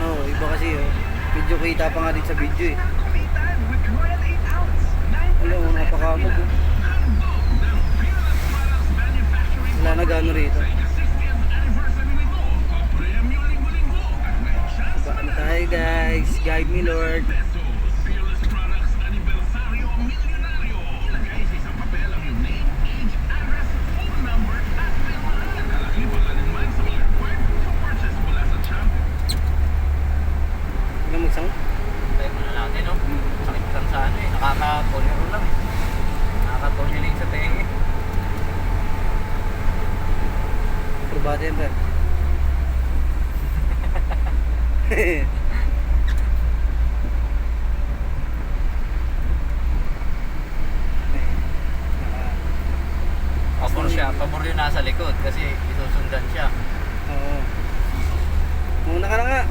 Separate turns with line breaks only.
Oo, iba kasi oh. Video kita pa nga din sa video eh. Alam mo, napakamog oh. Wala na gano rito. Baan tayo guys. Guide me Lord. Hanggang magsang?
Tayo muna natin, no? Sakit lang sa ano eh. Nakaka-tonero lang eh. Nakaka-toneling sa tengi.
Probate yan ba?
Pabor siya. Pabor yung nasa likod kasi isusundan siya.
Oo. Muna ka na nga.